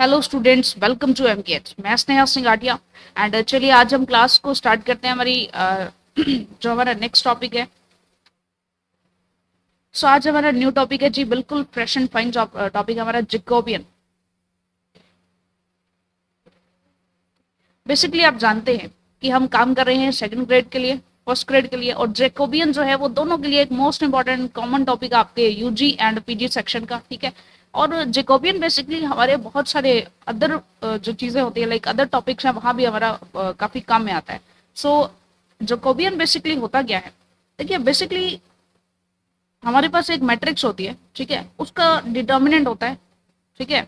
Hello students, welcome to MKH. मैं Sneha Singh Atiya. And चलिए आज हम क्लास को स्टार्ट करते हैं। हमारी जो हमारा नेक्स्ट टॉपिक है, सो आज हमारा न्यू टॉपिक है जी, बिल्कुल फ्रेश एंड फाइन टॉपिक हमारा जैकोबियन। बेसिकली आप जानते हैं कि हम काम कर रहे हैं सेकंड ग्रेड के लिए, फर्स्ट ग्रेड के लिए, और जैकोबियन जो है वो दोनों के लिए एक मोस्ट इंपॉर्टेंट कॉमन टॉपिक आपके यूजी एंड पीजी सेक्शन का, ठीक है। और जैकोबियन बेसिकली हमारे बहुत सारे अदर जो चीज़ें होती है, लाइक अदर टॉपिक्स हैं, वहाँ भी हमारा काफ़ी काम में आता है। सो जैकोबियन बेसिकली होता क्या है, देखिए बेसिकली हमारे पास एक मैट्रिक्स होती है, ठीक है, उसका डिटर्मिनेंट होता है, ठीक है।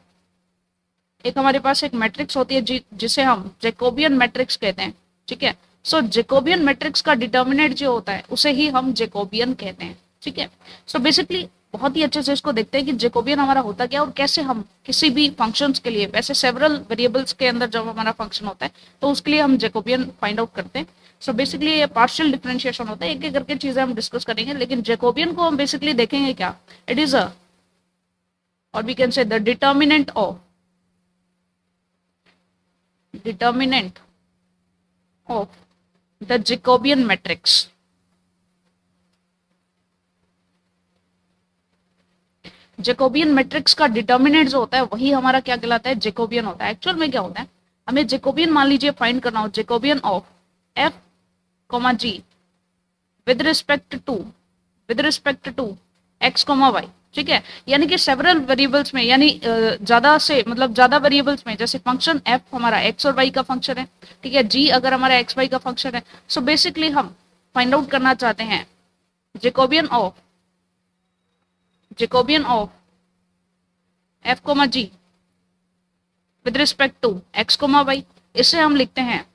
एक हमारे पास एक मैट्रिक्स होती है जिसे हम जैकोबियन मैट्रिक्स कहते हैं, ठीक है। सो जैकोबियन मैट्रिक्स का डिटर्मिनेंट जो होता है उसे ही हम जैकोबियन कहते हैं, ठीक है। सो बेसिकली बहुत ही अच्छे से इसको देखते हैं कि जैकोबियन हमारा होता क्या है और कैसे हम किसी भी फंक्शंस के लिए, वैसे सेवरल वेरिएबल्स के अंदर जब हमारा फंक्शन होता है तो उसके लिए हम जैकोबियन फाइंड आउट करते हैं। सो बेसिकली ये पार्शियल डिफरेंशिएशन होता है, एक एक करके चीजें हम डिस्कस करेंगे, लेकिन जैकोबियन को हम बेसिकली देखेंगे क्या, इट इज अ, और we can say the determinant of the Jacobian matrix. Jacobian matrix का डिटर्मिनेंट जो होता है वही हमारा क्या कहलाता है, जैकोबियन होता है। एक्चुअल में क्या होता है, हमें जैकोबियन मान लीजिए फाइंड करना हो, Jacobian of F comma G with respect to X comma Y, ठीक है। यानी कि सेवरल वेरिएबल्स में, यानी ज्यादा से मतलब ज्यादा वेरिएबल्स में, जैसे फंक्शन एफ हमारा एक्स और वाई का फंक्शन है, ठीक है, जी अगर हमारा एक्स वाई का फंक्शन है। सो बेसिकली हम फाइंड आउट करना चाहते हैं Jacobian of Jacobian of F comma G with respect to X comma Y. इसे हम लिखते हैं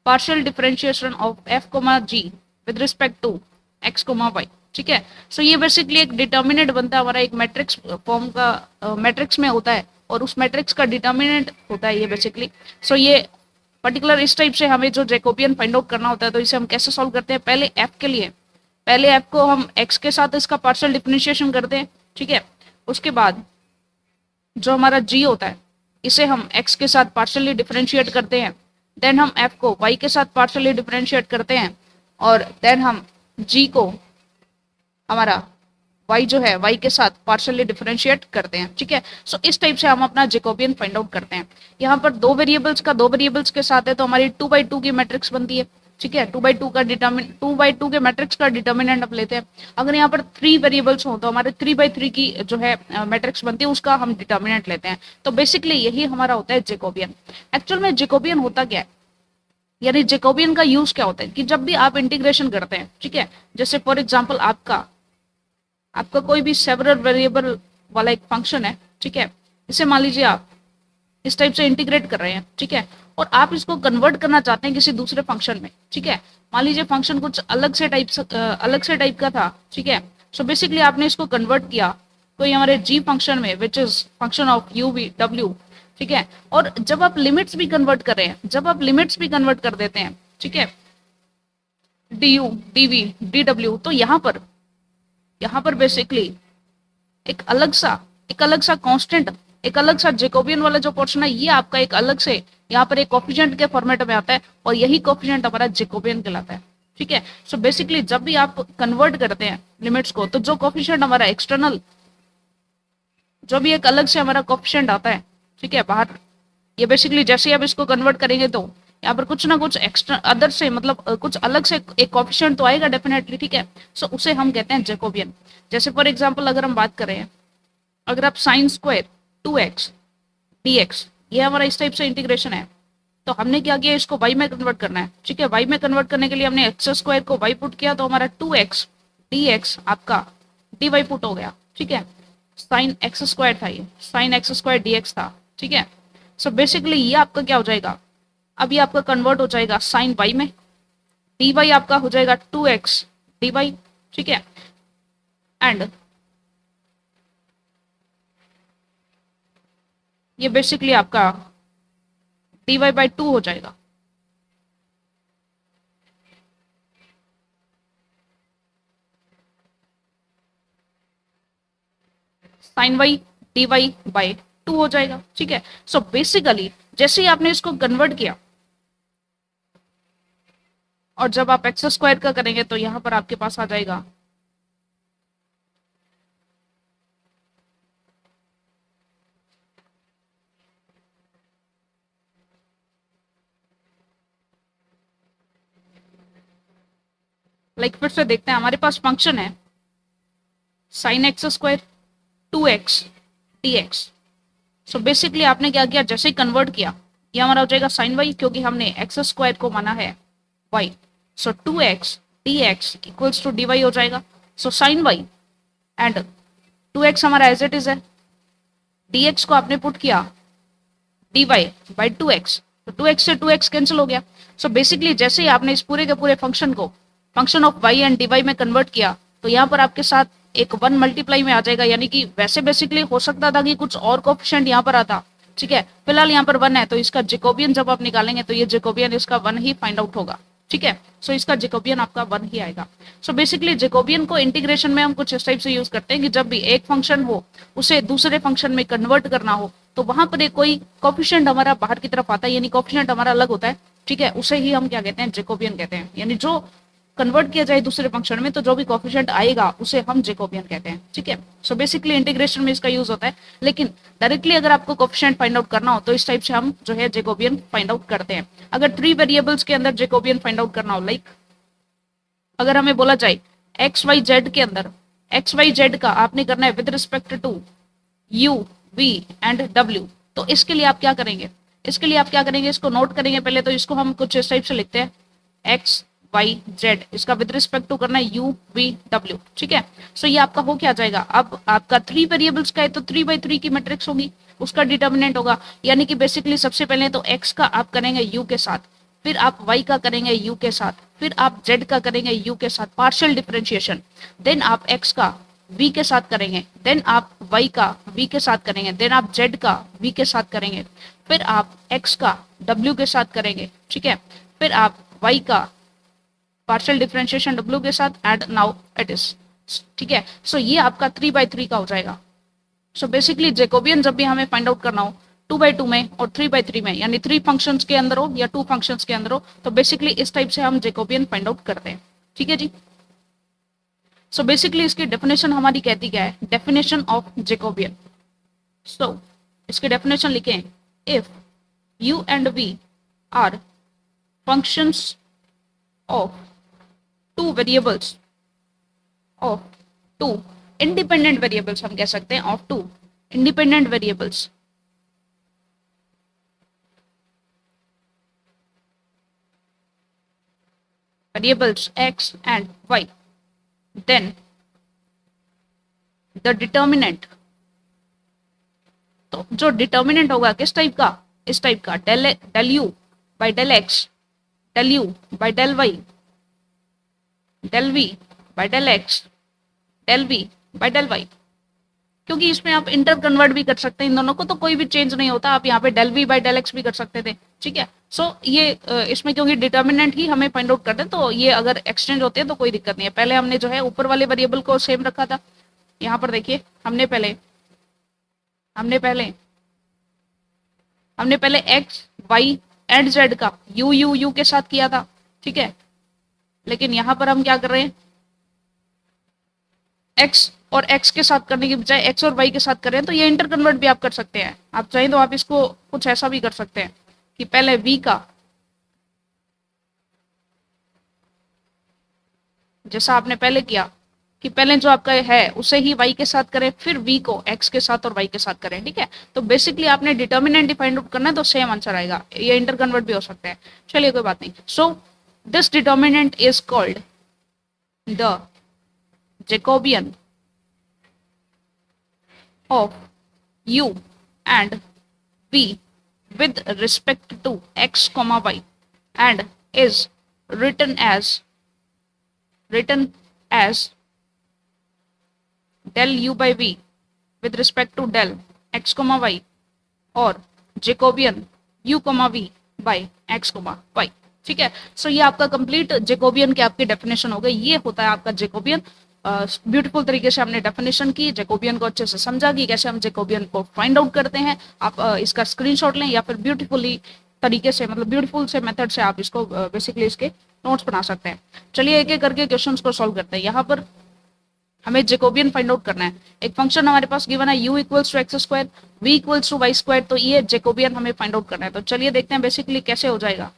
partial differentiation of F comma G with respect to X comma Y, ठीक है। सो ये बेसिकली एक डिटर्मिनेंट बनता है हमारा, एक मैट्रिक्स फॉर्म का मैट्रिक्स में होता है, और उस मैट्रिक्स का डिटर्मिनेंट होता है ये बेसिकली। सो ये पर्टिकुलर इस टाइप से हमें जो जैकोबियन फाइंड आउट करना होता है, तो इसे हम कैसे सॉल्व करते हैं, पहले एफ के लिए, पहले एफ को हम एक्स के साथ इसका पार्शियल डिफरेंशिएशन करते हैं, ठीक है। उसके बाद जो हमारा जी होता है इसे हम x के साथ पार्शियली डिफरेंशिएट करते हैं, देन हम f को y के साथ पार्शियली डिफरेंशिएट करते हैं, और देन हम g को हमारा y जो है y के साथ पार्शियली डिफरेंशिएट करते हैं, ठीक है। सो इस टाइप से हम अपना जैकोबियन फाइंड आउट करते हैं। यहाँ पर दो वेरिएबल्स के साथ है तो हमारी 2/2 की मैट्रिक्स बनती है, ठीक है। 2/2 के मैट्रिक्स का डिटर्मिनेंट अब लेते हैं। अगर यहाँ पर 3 वेरिएबल्स हो तो हमारे 3/3 की जो है मैट्रिक्स बनती है, उसका हम डिटर्मिनेंट लेते हैं। तो बेसिकली यही हमारा होता है जैकोबियन। एक्चुअल में जैकोबियन होता क्या है, यानी जैकोबियन का यूज क्या होता है कि जब भी आप इंटीग्रेशन करते हैं, ठीक है, जैसे फॉर एग्जाम्पल आपका आपका कोई भी सेवरल वेरिएबल वाला एक फंक्शन है, ठीक है, इसे मान लीजिए आप इस टाइप से इंटीग्रेट कर रहे हैं, ठीक है, और आप इसको कन्वर्ट करना चाहते हैं किसी दूसरे फंक्शन में, ठीक है। मान लीजिए फंक्शन कुछ अलग से टाइप का था, ठीक है। सो बेसिकली आपने इसको कन्वर्ट किया कोई हमारे जी फंक्शन में, which is function of you V W, ठीक है। और जब आप लिमिट्स भी कन्वर्ट कर रहे हैं, जब आप लिमिट्स भी कन्वर्ट कर देते हैं, ठीक है, D U D V D W, तो यहाँ पर बेसिकली एक अलग सा कांस्टेंट, एक अलग सा जैकोबियन वाला जो पोर्शन है, ये आपका एक अलग से यहाँ पर एक कोफिशिएंट के फॉर्मेट में आता है, और यही कोफिशिएंट हमारा जैकोबियन कहलाता है, ठीक है। सो बेसिकली जब भी आप कन्वर्ट करते हैं लिमिट्स को, तो जो कोफिशिएंट हमारा एक्सटर्नल, जो भी एक अलग से हमारा कोफिशिएंट आता है, ठीक है, बाहर, ये बेसिकली जैसे ही आप इसको कन्वर्ट करेंगे तो यहाँ पर कुछ ना कुछ एक्स्ट्रा अदर से, मतलब कुछ अलग से एक कोफिशिएंट तो आएगा डेफिनेटली, ठीक है। सो उसे हम कहते हैं जैकोबियन। जैसे फॉर एग्जाम्पल अगर हम बात करें, अगर आप साइन स्क्वायर 2x dx, ये हमारा इस टाइप से इंटीग्रेशन है, तो हमने क्या किया, इसको y में कन्वर्ट करना है, ठीक है। y में कन्वर्ट करने के लिए हमने एक्स स्क्वायर को y पुट किया, तो हमारा 2x dx आपका dy पुट हो गया, ठीक है। साइन एक्स स्क्वायर था, ये साइन एक्स स्क्वायर dx था, ठीक है। सो बेसिकली ये आपका क्या हो जाएगा, अब ये आपका कन्वर्ट हो जाएगा साइन y में, dy आपका हो जाएगा 2x dy, ठीक है। एंड ये बेसिकली आपका dy/2 हो जाएगा। साइन y dy बाई 2 हो जाएगा। ठीक है, सो बेसिकली जैसे ही आपने इसको कन्वर्ट किया और जब आप एक्स स्क्वायर का करेंगे तो यहां पर आपके पास आ जाएगा फिर से देखते हैं, हमारे पास फंक्शन है sine x square 2x dx। So basically आपने क्या किया, जैसे ही कन्वर्ट किया ये हमारा हो जाएगा साइन वाई, क्योंकि हमने एक्स स्क्वायर को माना है Y. So 2x dx equals to dy हो जाएगा। So sine Y and 2x हमारा एज इट इज है, dx को आपने पुट किया dy बाई 2x, तो 2x से 2x कैंसिल हो गया। सो बेसिकली जैसे ही आपने इस पूरे के पूरे फंक्शन को function of y and dy में कन्वर्ट किया तो यहाँ पर आपके साथ एक 1 मल्टीप्लाई में आ जाएगा, यानी कि वैसे बेसिकली हो सकता था कि कुछ और कोफिशिएंट यहाँ पर आता। ठीक है, फिलहाल यहाँ पर 1 है तो इसका जेकोबियन जब आप निकालेंगे तो ये जेकोबियन इसका 1 ही फाइंड आउट होगा। ठीक है, सो इसका जेकोबियन आपका 1 ही आएगा। सो बेसिकली जेकोबियन को इंटीग्रेशन में हम कुछ इस टाइप से यूज करते हैं कि जब भी एक फंक्शन हो उसे दूसरे फंक्शन में कन्वर्ट करना हो तो वहां पर एक कोई कोफिशिएंट हमारा बाहर की तरफ आता है, यानी कोफिशिएंट हमारा अलग होता है। ठीक है, उसे ही हम क्या कहते हैं, जेकोबियन कहते हैं। यानी जो कन्वर्ट किया जाए दूसरे फंक्शन में तो जो भी कोफिशिएंट आएगा उसे हम जेकोबियन कहते हैं। ठीक है, सो बेसिकली इंटीग्रेशन में इसका यूज होता है, लेकिन डायरेक्टली अगर आपको कोफिशिएंट फाइंड आउट करना हो तो इस टाइप से हम जो है जेकोबियन फाइंड आउट करते हैं। अगर 3 वेरिएबल्स के अंदर जेकोबियन फाइंड आउट करना हो, अगर हमें बोला जाए एक्स वाई जेड के अंदर एक्स वाई जेड का आपने करना है with respect to U V and W, तो इसके लिए आप क्या करेंगे, इसको नोट करेंगे। पहले तो इसको हम कुछ इस टाइप से लिखते हैं एक्स वाई जेड, इसका विद रिस्पेक्ट टू करना है यू वी डब्ल्यू। ठीक है, सो ये आपका हो क्या जाएगा, अब आपका 3 वेरिएबल्स का है तो 3 by 3 की मैट्रिक्स होगी, उसका डिटर्मिनेंट होगा। यानी कि बेसिकली सबसे पहले तो एक्स का आप करेंगे यू के साथ, फिर आप y का करेंगे u के साथ, फिर आप z का करेंगे u के साथ पार्शियल डिफरेंशिएशन, देन आप x का v के साथ करेंगे, देन आप y का v के साथ करेंगे, देन आप z का v के साथ करेंगे, फिर आप x का w के साथ करेंगे। ठीक है, फिर आप y का पार्शियल डिफरेंशिएशन w के साथ एंड नाउ इट इज। ठीक है, सो ये आपका 3 by 3 का हो जाएगा। सो बेसिकली जेकोबियन जब भी हमें फाइंड आउट करना हो 2 by 2 में और 3 by 3 में, यानी 3 फंक्शंस के अंदर हो या 2 फंक्शंस के अंदर हो, तो बेसिकली इस टाइप से हम जेकोबियन फाइंड आउट करते हैं। ठीक है जी, सो बेसिकली इसकी डेफिनेशन हमारी कहती क्या है, डेफिनेशन ऑफ जेकोबियन। सो इसकी डेफिनेशन लिखें, if u and v are functions of 2 variables of 2 independent variables, हम कह सकते हैं of 2 independent variables x and y, then the determinant, तो जो डिटर्मिनेंट होगा किस टाइप का, इस टाइप का del U by del X, del U by del Y, del V by del X, del V by del Y. क्योंकि इसमें आप इंटर कन्वर्ट भी कर सकते हैं इन दोनों को, तो कोई भी चेंज नहीं होता, आप यहाँ पे del V by del X भी कर सकते थे। ठीक है, सो ये इसमें क्योंकि डिटर्मिनेंट ही हमें फाइंड आउट करते हैं तो ये अगर एक्सचेंज होते हैं तो कोई दिक्कत नहीं है। पहले हमने जो है ऊपर वाले वेरिएबल को सेम रखा था, यहाँ पर देखिए हमने पहले एक्स वाई एंड जेड का यू यू यू के साथ किया था। ठीक है, लेकिन यहाँ पर हम क्या कर रहे हैं, एक्स और एक्स के साथ करने की बजाय एक्स और वाई के साथ कर रहे हैं, तो ये इंटर कन्वर्ट भी आप कर सकते हैं। आप चाहें तो आप इसको कुछ ऐसा भी कर सकते हैं कि पहले v का, जैसा आपने पहले किया कि पहले जो आपका है उसे ही y के साथ करें, फिर v को x के साथ और y के साथ करें। ठीक है, तो बेसिकली आपने डिटर्मिनेंट फाइंड आउट करना है तो सेम आंसर आएगा, ये इंटर कन्वर्ट भी हो सकता है। चलिए कोई बात नहीं। So this determinant is called the Jacobian of u and v with respect to x comma y and is written as del u by v with respect to del x comma y और Jacobian u comma v by x comma y। ठीक है, सो ये आपका complete Jacobian की आपकी definition हो गई। ये होता है आपका जेकोबियन ब्यूटीफुल तरीके से हमने डेफिनेशन की, जैकोबियन को अच्छे से समझा कि कैसे हम जैकोबियन को फाइंड आउट करते हैं। आप इसका स्क्रीनशॉट लें या फिर ब्यूटीफुली तरीके से, मतलब ब्यूटीफुल से मेथड से आप इसको बेसिकली इसके नोट्स बना सकते हैं। चलिए एक एक करके क्वेश्चंस को सॉल्व करते हैं। यहाँ पर हमें जैकोबियन फाइंड आउट करना है। एक फंक्शन हमारे पास गिवन है u equals to X square, v equals to Y square, तो ये जैकोबियन हमें फाइंड आउट करना है। तो चलिए देखते हैं बेसिकली कैसे हो जाएगा।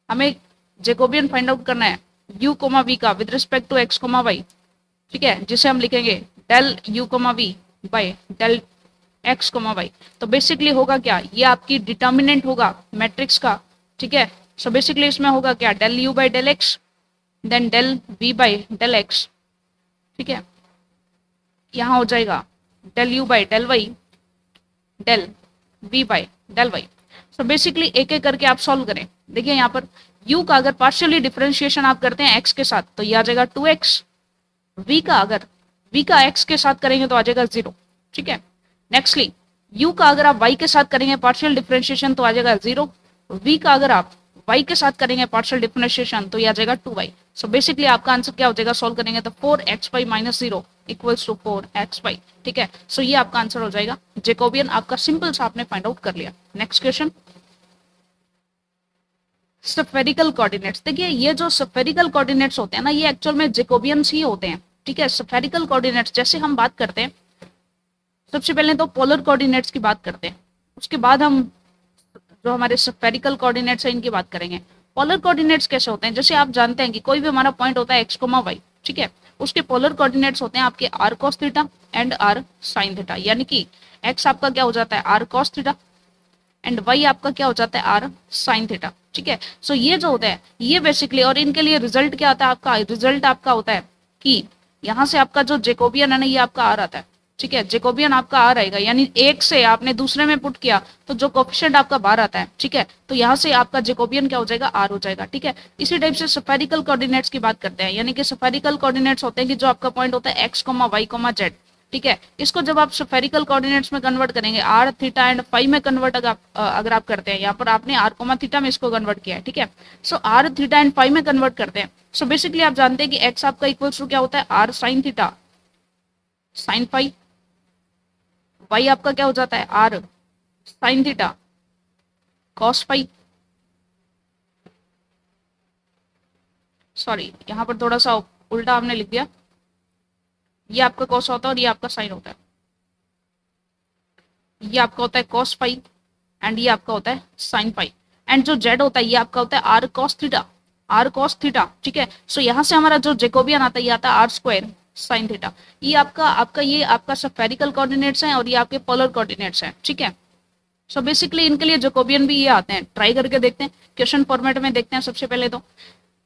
हमें जैकोबियन फाइंड आउट करना है u कोमा v का with respect to x comma y, ठीक है, जिसे हम लिखेंगे del u coma v by del x comma y। तो बेसिकली होगा क्या, ये आपकी डिटर्मिनेंट होगा मैट्रिक्स का, ठीक है। सो बेसिकली इसमें होगा क्या, del u by del x then del v by del x, ठीक है। यहाँ हो जाएगा del u by del y del v by del y। So basically एक एक करके आप सॉल्व करें। देखिए यहाँ पर u का अगर पार्शियली डिफरेंशिएशन आप करते हैं x के साथ तो ये आ जाएगा 2x, v का अगर v का x के साथ करेंगे तो आ जाएगा 0, ठीक है। नेक्स्टली u का अगर आप y के साथ करेंगे पार्शियल डिफरेंशिएशन तो आ जाएगा 0, v का अगर आप y के साथ करेंगे पार्शियल डिफरेंशिएशन तो ये आ जाएगा 2y। सो बेसिकली आपका आंसर क्या हो जाएगा, सॉल्व करेंगे तो 4x by minus 0 equals to 4x by, ठीक है। सो ये आपका आंसर हो जाएगा। जैकोबियन आपका सिंपल सा आपने फाइंड आउट कर लिया। Next question, spherical coordinates. देखिए ये जो स्फेरिकल कोऑर्डिनेट्स होते हैं ना, ये एक्चुअल में जैकोबियंस ही होते हैं, ठीक है। स्फेरिकल कोऑर्डिनेट्स जैसे हम बात करते हैं, सबसे पहले तो पोलर कोऑर्डिनेट्स की बात करते हैं, उसके बाद हम जो हमारे स्फेरिकल कोऑर्डिनेट्स हैं इनकी बात करेंगे। पोलर कोऑर्डिनेट्स कैसे होते हैं, जैसे आप जानते हैं कि कोई भी हमारा पॉइंट होता है एक्स कोमा वाई, ठीक है, उसके पोलर कोऑर्डिनेट्स होते हैं आपके R cos theta and R sine theta, यानी कि एक्स आपका क्या हो जाता है R cos theta and Y आपका क्या हो जाता है आर साइन थीटा, ठीक है। सो ये जो होता है ये बेसिकली, और इनके लिए रिजल्ट क्या आता है आपका, रिजल्ट आपका होता है कि यहाँ से आपका जो जैकोबियन है ना ये आपका आर आता है, ठीक है। जैकोबियन आपका आर आएगा, यानी एक से आपने दूसरे में पुट किया तो जो कोफिशिएंट आपका बाहर आता है, ठीक है, तो यहाँ से आपका जैकोबियन क्या हो जाएगा आर हो जाएगा, ठीक है। इसी टाइप से स्फेरिकल कोऑर्डिनेट्स की बात करते हैं, यानी कि स्फेरिकल कोऑर्डिनेट्स होते हैं कि जो आपका पॉइंट होता है X comma Y comma Z, ठीक है। इसको जब आप स्फेरिकल कोऑर्डिनेट्स में कन्वर्ट करेंगे, आर थीटा एंड फाई में कन्वर्ट अगर आप करते हैं, यहाँ पर आपने आर कोमा थीटा में इसको कन्वर्ट किया है, ठीक है। सो आर थीटा एंड फाई में कन्वर्ट करते हैं। सो बेसिकली आप जानते हैं कि एक्स आपका इक्वल्स टू क्या होता है R sine theta sine phi, Y आपका क्या हो जाता है R sine theta cos phi, sorry यहाँ पर थोड़ा सा उल्टा हमने लिख दिया, ये आपका कॉस होता है और ये आपका साइन होता है, ये आपका होता है कॉस फाई एंड ये आपका होता है साइन फाई, एंड जो जेड होता है ये आपका होता है R cos theta, R cos theta, ठीक है। सो यहाँ से हमारा जो जैकोबियन आता है ये आता है आर स्क्वायर साइन थीटा। ये ये आपका स्फेरिकल कोऑर्डिनेट्स हैं और ये आपके पोलर कोऑर्डिनेट्स हैं, ठीक है। सो बेसिकली इनके लिए जैकोबियन भी ये आते हैं, ट्राई करके देखते हैं, क्वेश्चन फॉर्मेट में देखते हैं। सबसे पहले तो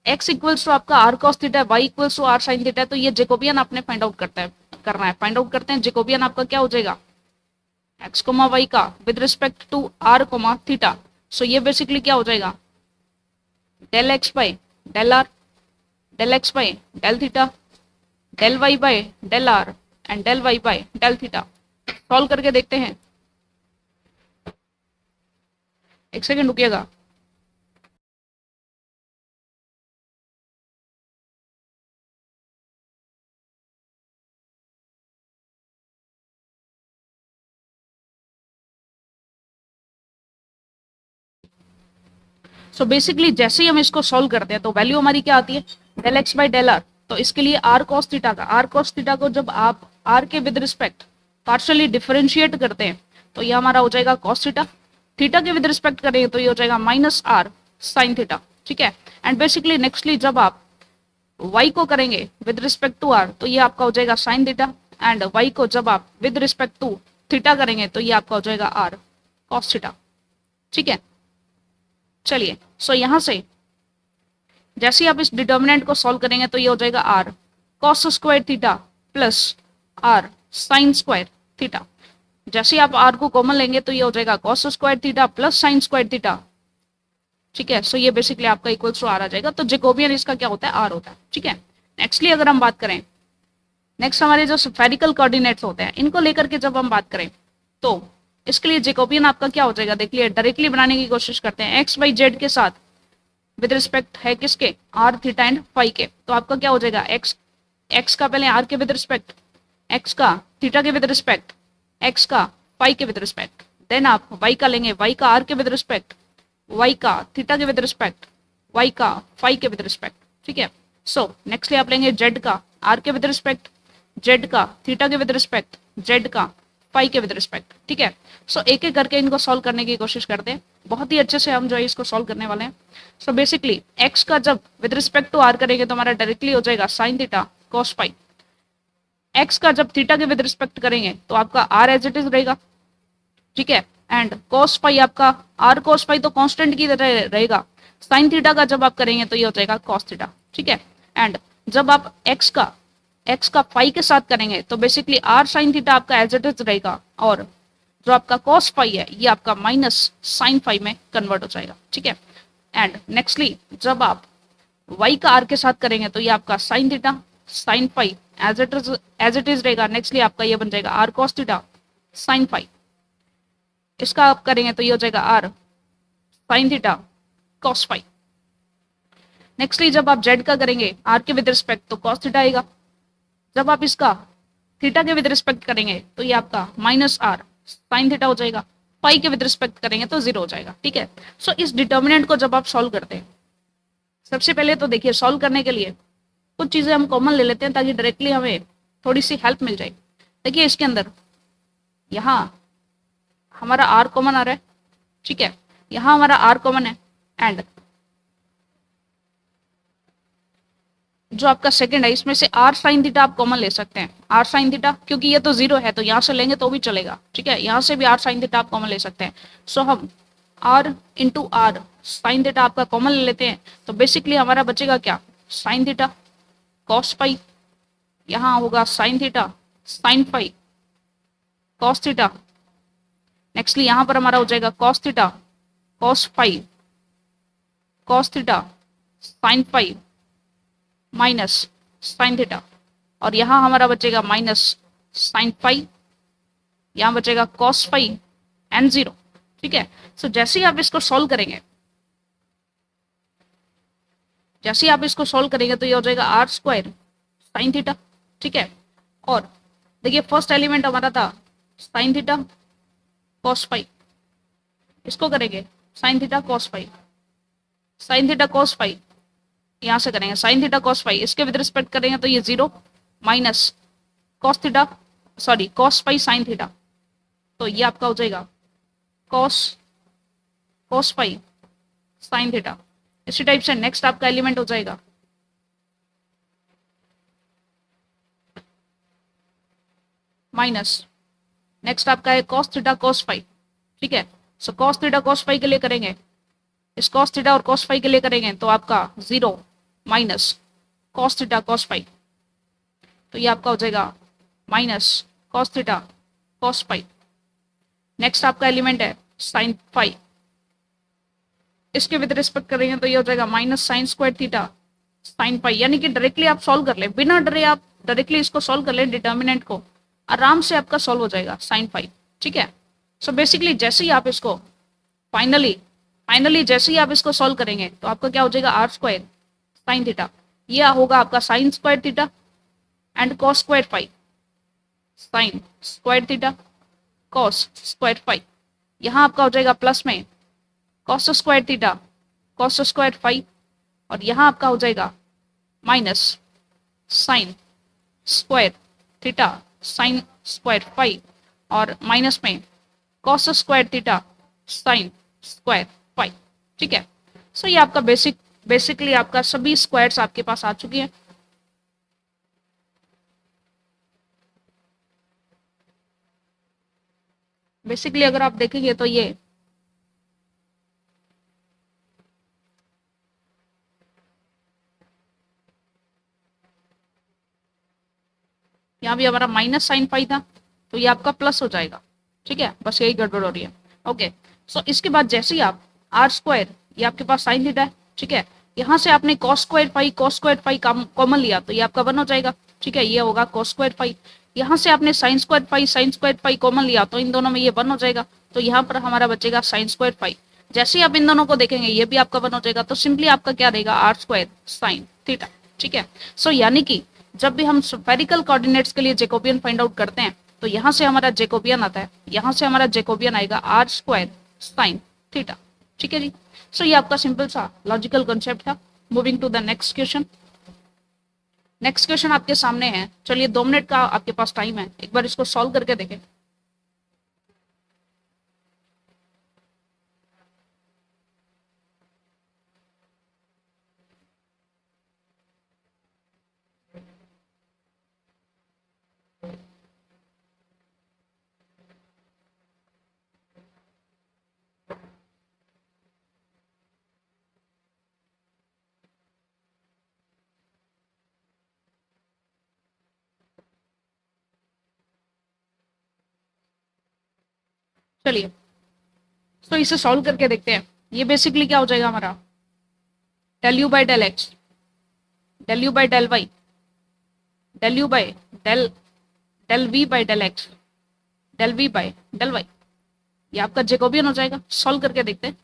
x इक्वल्स टू आपका R cos theta, y equals to R sine theta, तो ये जैकोबियन आपने फाइंड आउट करना है, फाइंड आउट करते हैं। जैकोबियन आपका क्या हो जाएगा x कोमा y का with respect to r comma theta. So ये बेसिकली क्या हो जाएगा del x by del r, del x by del theta, del y by del r and del y by del theta. Solve करके देखते हैं, एक second रुकिएगा। So basically जैसे ही हम इसको सॉल्व करते हैं तो वैल्यू हमारी क्या आती है del X by del R. तो इसके लिए आर कॉस थीटा का, आर कॉस थीटा को जब आप आर के विद रिस्पेक्ट पार्शियली डिफरेंशिएट करते हैं तो ये हमारा हो जाएगा कॉस थीटा, थीटा के विद रिस्पेक्ट करेंगे तो ये हो जाएगा माइनस आर साइन थीटा, ठीक है। एंड बेसिकली नेक्स्टली जब आप y को करेंगे विद रिस्पेक्ट टू r तो ये आपका हो जाएगा साइन थीटा, एंड y को जब आप विद रिस्पेक्ट टू थीटा करेंगे तो ये आपका हो जाएगा r cos थीटा, ठीक है। चलिए सो यहाँ से जैसे ही आप इस डिटर्मिनेंट को सॉल्व करेंगे तो ये हो जाएगा r cos square theta plus r sign square theta. जैसे ही आप r को कॉमन लेंगे तो ये हो जाएगा cos square theta plus sign square theta, ठीक है। सो ये बेसिकली आपका इक्वल्स टू आर आ जाएगा। तो जैकोबियन इसका क्या होता है आर होता है, ठीक है। नेक्स्टली अगर हम बात करें, नेक्स्ट हमारे जो स्फेरिकल कोऑर्डिनेट्स होते हैं इनको लेकर के जब हम बात करें तो इसके लिए जैकोबियन आपका क्या हो जाएगा, देख लिए डायरेक्टली बनाने की कोशिश करते हैं। एक्स बाई जेड के साथ विद रिस्पेक्ट है किसके आर थीटा एंड फाई के, तो आपका क्या हो जाएगा एक्स एक्स का पहले आर के विद रिस्पेक्ट, एक्स का थीटा के विद रिस्पेक्ट, एक्स का फाई के विद रिस्पेक्ट, देन आप वाई का लेंगे, वाई का आर के विद रिस्पेक्ट, वाई का थीटा के विद रिस्पेक्ट, वाई का फाई के विद रिस्पेक्ट, ठीक है। सो नेक्स्टली आप लेंगे जेड का आर के विद रिस्पेक्ट, जेड का थीटा के विद रिस्पेक्ट, जेड का फाई के विद रिस्पेक्ट, ठीक है। सो एक एक करके इनको सॉल्व करने की कोशिश करते हैं, बहुत ही अच्छे से हम जो है इसको सॉल्व करने वाले हैं। सो बेसिकली एक्स का जब विद रिस्पेक्ट टू आर करेंगे तो हमारा डायरेक्टली हो जाएगा sine theta cos phi. X का जब थीटा के विद रिस्पेक्ट करेंगे तो आपका आर एज इट इज रहेगा, ठीक है। एंड कॉस फाई आपका आर कॉस फाई तो कांस्टेंट की तरह रहेगा। साइन थीटा का जब आप करेंगे तो ये हो जाएगा कॉस थीटा, ठीक है। एंड जब आप एक्स का फाई के साथ करेंगे तो बेसिकली आर साइन थीटा आपका एज इट इज रहेगा, और जो आपका कॉस फाई है ये आपका माइनस साइन फाई में कन्वर्ट हो जाएगा, ठीक है। एंड नेक्स्टली जब आप वाई का आर के साथ करेंगे तो ये आपका sine theta sine phi as it is रहेगा। नेक्स्टली आपका ये बन जाएगा R cos theta sine phi, इसका आप करेंगे तो ये हो जाएगा R sine theta cos phi. Nextly जब आप जेड का करेंगे आर के विद रिस्पेक्ट तो कॉस थीटा आएगा, जब आप इसका थीटा के विद रिस्पेक्ट करेंगे तो ये आपका माइनस आर साइन थीटा हो जाएगा, फाई के विद रिस्पेक्ट करेंगे तो जीरो हो जाएगा, ठीक है। सो इस डिटर्मिनेंट को जब आप सॉल्व करते हैं, सबसे पहले तो देखिए सॉल्व करने के लिए कुछ चीजें हम कॉमन ले लेते हैं ताकि डायरेक्टली हमें थोड़ी सी हेल्प मिल जाए। देखिए इसके अंदर यहाँ हमारा आर कॉमन आ रहा है, ठीक है, यहाँ हमारा आर कॉमन है। एंड जो आपका सेकंड है इसमें से आर साइन थीटा आप कॉमन ले सकते हैं, आर साइन थीटा, क्योंकि ये तो जीरो है तो यहाँ से लेंगे तो भी चलेगा, ठीक है। यहाँ से भी आर साइन थीटा आप कॉमन ले सकते हैं। सो हम R into R sine theta आपका कॉमन ले लेते हैं तो बेसिकली हमारा बचेगा क्या, साइन थीटा कॉस फाई, यहाँ होगा sine theta sine phi cos theta. Nextly यहाँ पर हमारा हो जाएगा cos theta cos phi cos theta sine phi minus sine theta, और यहाँ हमारा बचेगा माइनस साइन फाई, यहाँ बचेगा कॉस फाई एंड जीरो, ठीक है। सो जैसे ही आप इसको सॉल्व करेंगे, जैसे ही आप इसको सॉल्व करेंगे तो ये हो जाएगा आर स्क्वायर साइन थीटा, ठीक है। और देखिए फर्स्ट एलिमेंट हमारा था साइन थीटा कॉस फाई, इसको करेंगे sine theta cos phi, sine theta cos phi यहाँ से करेंगे साइन थीटा कॉस फाई, इसके विद रिस्पेक्ट करेंगे तो ये zero minus cos theta sorry cos phi sine theta, तो ये आपका हो जाएगा कॉस फाई साइन थीटा। इसी टाइप से नेक्स्ट आपका एलिमेंट हो जाएगा माइनस, नेक्स्ट आपका है कॉस थीटा कॉस फाई, ठीक है। So cos theta cos phi के लिए करेंगे, इस कॉस थीटा और कॉस फाई के लिए करेंगे तो आपका zero minus cos theta cos phi, तो ये आपका हो जाएगा minus cos theta cos phi. Next आपका एलिमेंट है साइन फाई, इसके विद रिस्पेक्ट करेंगे तो ये हो जाएगा minus sine square theta sine phi. यानी कि डायरेक्टली आप सॉल्व कर ले, बिना डरे आप डायरेक्टली इसको सॉल्व कर ले, डिटर्मिनेंट को आराम से आपका सॉल्व हो जाएगा साइन फाई, ठीक है। सो बेसिकली जैसे ही आप इसको फाइनली जैसे ही आप इसको सॉल्व करेंगे तो आपका क्या हो जाएगा आर स्क्वायर साइन थीटा, यह होगा आपका sine square theta and cos square phi, sine square theta cos square phi. यहाँ आपका हो जाएगा प्लस में cos square theta cos square phi, और यहाँ आपका हो जाएगा minus sine square theta sine square phi, और माइनस में cos square theta sine square phi, ठीक है। सो ये आपका बेसिकली आपका सभी स्क्वायर्स आपके पास आ चुकी है। बेसिकली अगर आप देखेंगे तो ये यहाँ भी हमारा माइनस साइन फाई था तो ये आपका प्लस हो जाएगा, ठीक है। बस यही गड़बड़ हो रही है, ओके। सो इसके बाद जैसे ही आप आर स्क्वायर, ये आपके पास साइन थीटा है, ठीक है, यहाँ से आपने कॉस स्क्वायर फाई कॉमन लिया तो ये आपका वन हो जाएगा, ठीक है, ये होगा कॉस स्क्वायर फाई। यहाँ से आपने साइन स्क्वायर फाई कॉमन लिया तो इन दोनों में ये वन हो जाएगा, तो यहाँ पर हमारा बचेगा साइन स्क्वायर फाई। जैसे ही आप इन दोनों को देखेंगे ये भी आपका वन हो जाएगा, तो सिंपली आपका क्या रहेगा आर स्क्वायर साइन थीटा, ठीक है। सो यानी कि जब भी हम स्फेरिकल कोऑर्डिनेट्स के लिए जैकोबियन फाइंड आउट करते हैं तो यहाँ से हमारा जैकोबियन आता है, यहाँ से हमारा जैकोबियन आएगा आर स्क्वायर साइन थीटा। ठीक है जी। सो ये आपका सिंपल सा लॉजिकल कॉन्सेप्ट था। Moving to the next question. Next question आपके सामने है। चलिए 2 मिनट का आपके पास टाइम है, एक बार इसको सॉल्व करके देखें। चलिए तो इसे सॉल्व करके देखते हैं। ये बेसिकली क्या हो जाएगा हमारा, del U by del X, del U by del Y, del U by del del V by del X, del V by del Y. ये आपका जैकोबियन हो जाएगा। सॉल्व करके देखते हैं।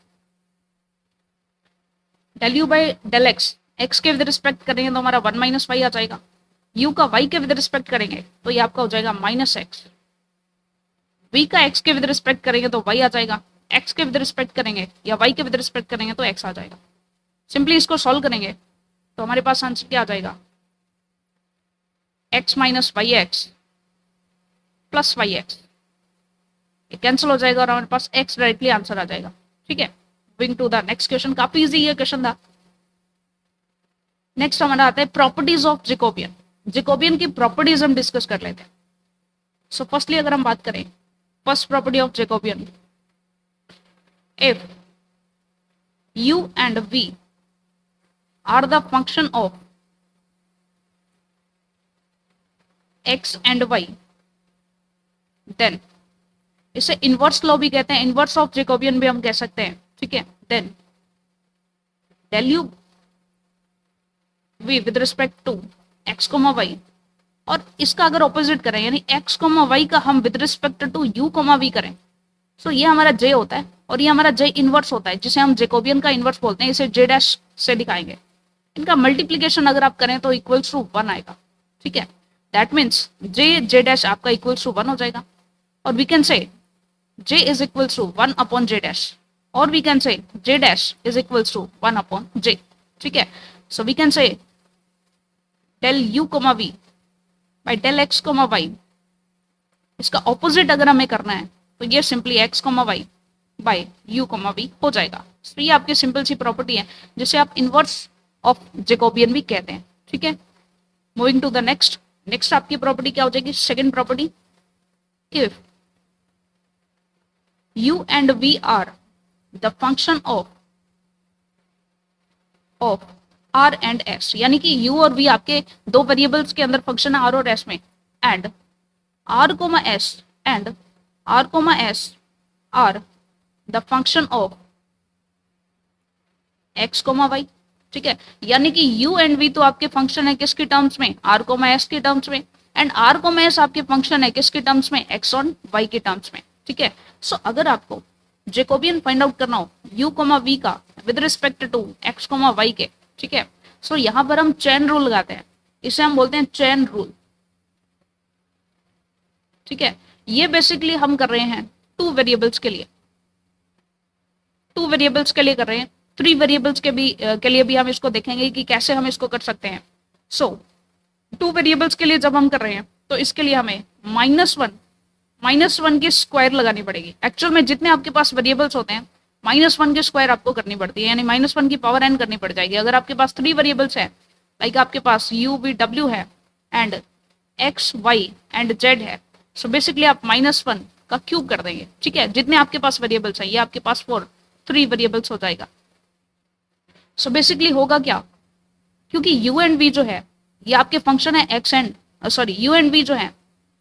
Del U by del X, X के with respect करेंगे तो हमारा 1 माइनस वाई आ जाएगा। यू का वाई के विद रिस्पेक्ट करेंगे तो ये आपका हो जाएगा माइनस एक्स। वी का एक्स के विद रिस्पेक्ट करेंगे तो वाई आ जाएगा। एक्स के विद रिस्पेक्ट करेंगे या वाई के विद रिस्पेक्ट करेंगे तो एक्स आ जाएगा। सिंपली इसको सॉल्व करेंगे तो हमारे पास आंसर क्या आ जाएगा, X minus Y X plus Y X. ये कैंसिल हो जाएगा और हमारे पास एक्स डायरेक्टली आंसर आ जाएगा। ठीक है। Moving to the next question. काफी इजी ये क्वेश्चन था। नेक्स्ट हमारा आता है प्रॉपर्टीज ऑफ जैकोबियन। जैकोबियन की प्रॉपर्टीज हम डिस्कस कर लेते हैं। सो फर्स्टली अगर हम बात करें first property of Jacobian, if u and v are the function of x and y, then इसे इनवर्स लॉ भी कहते हैं, इनवर्स ऑफ जैकोबियन भी हम कह सकते हैं। ठीक है। Then del U V with respect to X comma Y, और इसका अगर ऑपोजिट करें यानी एक्स कोमा वाई का हम with respect to U comma V करें, सो ये हमारा जे होता है और ये हमारा जे इनवर्स होता है जिसे हम जैकोबियन का इनवर्स बोलते हैं। इसे जे डैश से दिखाएंगे। इनका मल्टीप्लीकेशन अगर आप करें तो इक्वल्स टू 1 आएगा। ठीक है। That means J J dash आपका इक्वल्स टू 1 हो जाएगा। और we can say J is equals to 1 upon J dash, और we can say J dash is equals to 1 upon J. ठीक है। So we can say del U comma V by del X comma Y. इसका opposite अगर हमें करना है तो ये simply X comma Y by U comma we हो जाएगा। तो ये आपकी सिंपल सी प्रॉपर्टी है जिसे आप इनवर्स ऑफ जैकोबियन भी कहते हैं। ठीक है। Moving to the next. Next आपकी प्रॉपर्टी क्या हो जाएगी, second property, if u and v are the function of r and s, यानी कि u और v आपके दो वेरिएबल्स के अंदर फंक्शन है r और s में, and r comma s and r comma s are the function of x comma y। ठीक है। यानी कि u एंड v तो आपके फंक्शन है किसके टर्म्स में, r कोमा s के टर्म्स में, एंड r कोमा s आपके फंक्शन है किसके टर्म्स में, x और y के टर्म्स में। ठीक है। सो अगर आपको जैकोबियन फाइंड आउट करना हो u कोमा v का with respect to x comma y के, ठीक है, सो यहां पर हम चेन रूल लगाते हैं। इसे हम बोलते हैं चेन रूल। ठीक है। ये बेसिकली हम कर रहे हैं 2 वेरिएबल्स के लिए, 2 वेरिएबल्स के लिए कर रहे हैं। 3 वेरिएबल्स के लिए भी हम इसको देखेंगे कि कैसे हम इसको कर सकते हैं। सो 2 वेरिएबल्स के लिए जब हम कर रहे हैं तो इसके लिए हमें -1 की स्क्वायर लगानी पड़ेगी। एक्चुअल में जितने आपके पास वेरिएबल्स होते हैं -1 की स्क्वायर आपको करनी पड़ती है, यानी -1 की पावर n करनी पड़ जाएगी। अगर आपके पास 3 वेरिएबल्स है, लाइक आपके पास u v w है and x y and z है, सो बेसिकली आप -1 का क्यूब कर देंगे। ठीक है। जितने आपके पास वेरिएबल्स है, ये आपके पास 3 वेरिएबल्स हो जाएगा। सो बेसिकली होगा क्या, क्योंकि u एंड v जो है ये आपके फंक्शन है x and u and v जो है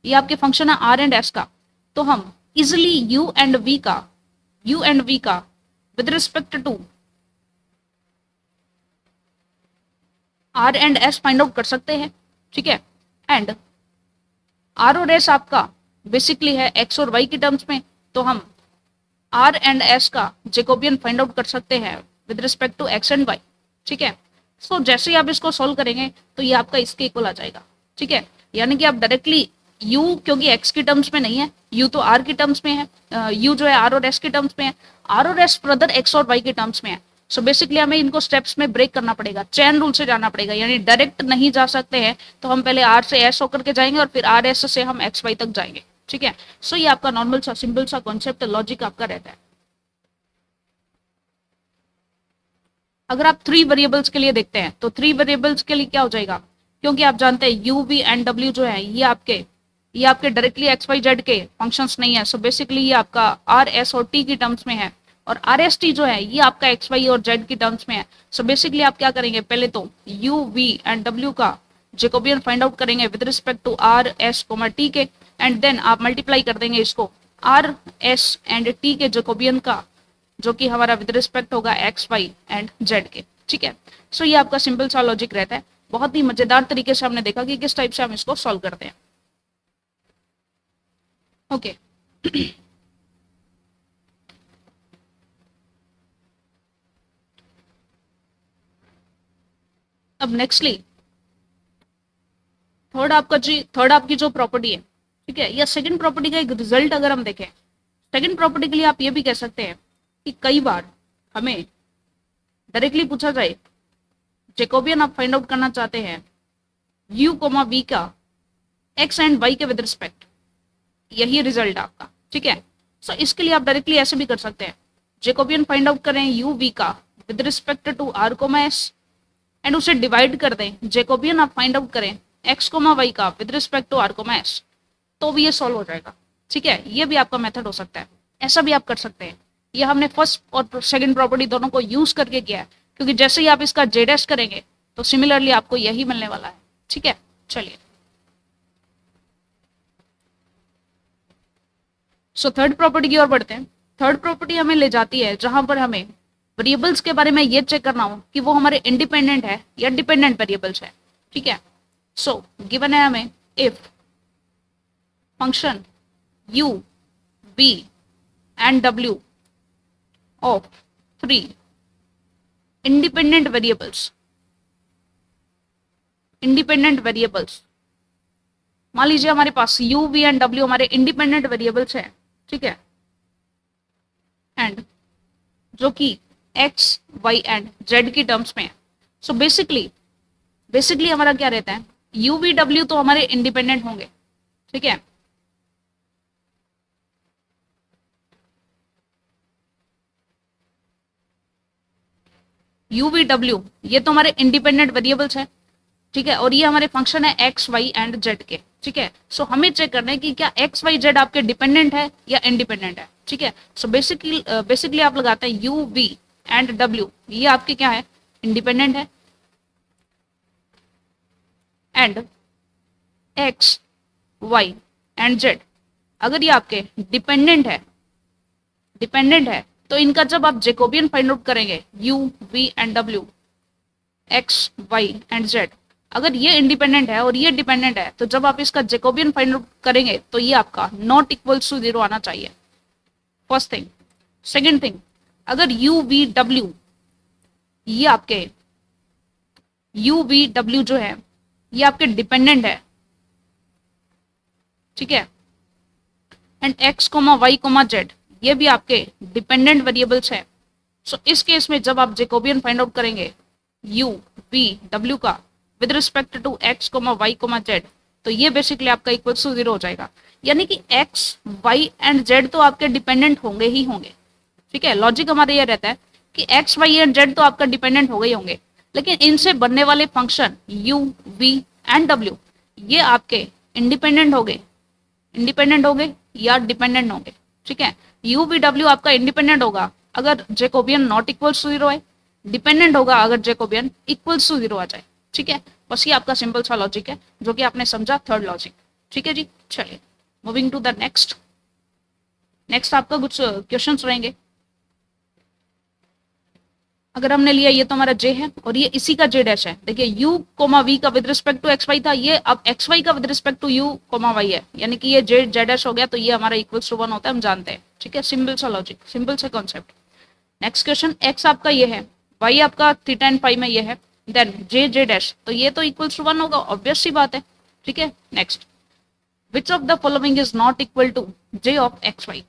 ये आपके फंक्शन है r एंड s का, तो हम इजिली u एंड v का with respect to r and s find out कर सकते हैं। ठीक है। एंड r और s आपका बेसिकली है x और y के टर्म्स में, तो हम r एंड s का जैकोबियन फाइंड आउट कर सकते हैं with respect to x and y। ठीक है। सो जैसे ही आप इसको सॉल्व करेंगे तो ये आपका इसके इक्वल आ जाएगा। ठीक है, यानी कि आप डायरेक्टली u क्योंकि x की टर्म्स में नहीं है, u तो r की टर्म्स में है, u जो है r और s की टर्म्स में है, r और s ब्रदर x और y की टर्म्स में है। सो बेसिकली हमें इनको स्टेप्स में ब्रेक करना पड़ेगा, चेन रूल से जाना पड़ेगा, यानी डायरेक्ट नहीं जा सकते हैं, तो हम पहले r से s होकर के जाएंगे और फिर r s से हम x y तक जाएंगे। ठीक है, सो ये आपका नॉर्मल सा सिंपल सा कॉन्सेप्ट लॉजिक आपका रहता है। अगर आप 3 वेरिएबल्स के लिए देखते हैं तो 3 वेरिएबल्स के लिए क्या हो जाएगा, क्योंकि आप जानते हैं u v एंड w जो है ये आपके डायरेक्टली एक्स वाई जेड के फंक्शंस नहीं है। सो बेसिकली ये आपका आर एस और टी की टर्म्स में है, और आर एस टी जो है ये आपका एक्स वाई और जेड की टर्म्स में है। सो बेसिकली आप क्या करेंगे, पहले तो u v एंड w का जेकोबियन फाइंड आउट करेंगे with respect to R S comma T के, एंड देन आप मल्टीप्लाई कर देंगे इसको आर एस एंड टी के जेकोबियन का, जो कि हमारा विद रिस्पेक्ट होगा एक्स वाई एंड जेड के। ठीक है, सो ये आपका सिंपल सा लॉजिक रहता है। बहुत ही मजेदार तरीके से हमने देखा कि किस टाइप से हम इसको सॉल्व करते हैं। ओके अब नेक्स्टली थर्ड आपकी जो प्रॉपर्टी है, ठीक है, या सेकंड प्रॉपर्टी का एक रिजल्ट अगर हम देखें, सेकंड प्रॉपर्टी के लिए आप ये भी कह सकते हैं कि कई बार हमें डायरेक्टली पूछा जाए, जेकोबियन आप फाइंड आउट करना चाहते हैं u कोमा v का x एंड y के विद रिस्पेक्ट, यही रिजल्ट आपका। ठीक है, सो इसके लिए आप डायरेक्टली ऐसे भी कर सकते हैं, जेकोबियन फाइंड आउट करें u v का with respect to r comma s and उसे डिवाइड कर दें, जेकोबियन आप फाइंड आउट करें x कोमा y का with respect to r comma s, तो भी ये सॉल्व हो जाएगा। ठीक है, ये भी आपका मेथड हो सकता है, ऐसा भी आप कर सकते हैं। ये हमने फर्स्ट और सेकंड प्रॉपर्टी दोनों को यूज करके किया है, क्योंकि जैसे ही आप इसका जेड करेंगे तो सिमिलरली आपको यही मिलने वाला है। ठीक है, चलिए सो थर्ड प्रॉपर्टी की ओर बढ़ते हैं। थर्ड प्रॉपर्टी हमें ले जाती है जहां पर हमें वेरिएबल्स के बारे में ये चेक करना हो कि वो हमारे इंडिपेंडेंट है या डिपेंडेंट वेरिएबल्स है। ठीक है, सो गिवन है हमें if function u v and w of 3 independent variables, मान लीजिए हमारे पास u v एंड w हमारे इंडिपेंडेंट वेरिएबल्स हैं। ठीक है, एंड जो कि x y एंड z की टर्म्स में है। सो बेसिकली हमारा क्या रहता है, u v w तो हमारे इंडिपेंडेंट होंगे। ठीक है, u v w ये तो हमारे इंडिपेंडेंट वेरिएबल्स हैं। ठीक है, और ये हमारे फंक्शन है एक्स वाई एंड जेड के। ठीक है, सो हमें चेक करना है कि क्या एक्स वाई जेड आपके डिपेंडेंट है या इंडिपेंडेंट है। ठीक है, सो बेसिकली आप लगाते हैं u v एंड w, ये आपके क्या है, इंडिपेंडेंट है, and X Y and Z अगर ये आपके डिपेंडेंट है तो इनका जब आप जेकोबियन फाइंड आउट करेंगे u v and w x y and z, अगर ये इंडिपेंडेंट है और ये डिपेंडेंट है तो जब आप इसका जेकोबियन फाइंड आउट करेंगे तो ये आपका नॉट इक्वल्स टू 0 आना चाहिए, फर्स्ट थिंग। सेकंड थिंग, अगर u v w ये आपके u v w जो है ये आपके डिपेंडेंट है। ठीक है, and x comma y comma z ये भी आपके डिपेंडेंट वेरिएबल्स है। सो इस केस में जब आप जेकोबियन फाइंड आउट करेंगे u v w का with respect to x comma y comma z, तो ये बेसिकली आपका इक्वल टू 0 हो जाएगा, यानी कि x y एंड z तो आपके डिपेंडेंट होंगे ही होंगे। ठीक है, लॉजिक हमारा ये रहता है कि x y एंड z तो आपका डिपेंडेंट हो गए होंगे, लेकिन इनसे बनने वाले function u v and w ये आपके इंडिपेंडेंट होंगे या डिपेंडेंट होंगे। ठीक है, u v w आपका इंडिपेंडेंट होगा अगर जेकोबियन नॉट इक्वल्स टू 0 है, डिपेंडेंट होगा अगर जेकोबियन इक्वल्स टू 0 आ जाए। ठीक है, बस ये आपका सिंपल सा लॉजिक है जो कि आपने समझा, थर्ड लॉजिक। ठीक है जी, चलिए मूविंग टू द नेक्स्ट आपका कुछ क्वेश्चंस रहेंगे। अगर हमने लिया ये तो हमारा j है और ये इसी का j डैश है। देखिए u कोमा v का with respect to X Y था, ये अब एक्स वाई का with respect to u comma y है, यानी कि ये j डैश हो गया, तो ये हमारा इक्वल्स टू 1 होता है, हम जानते हैं। ठीक है, सिंपल सा लॉजिक, सिंपल सा कॉन्सेप्ट। नेक्स्ट क्वेश्चन, x आपका ये है, y आपका थीटा एंड फाई में ये है, देन j डैश, तो ये तो इक्वल्स टू 1 होगा, ऑब्वियस सी बात है। ठीक है। Next, which of the following is not equal to J of X Y.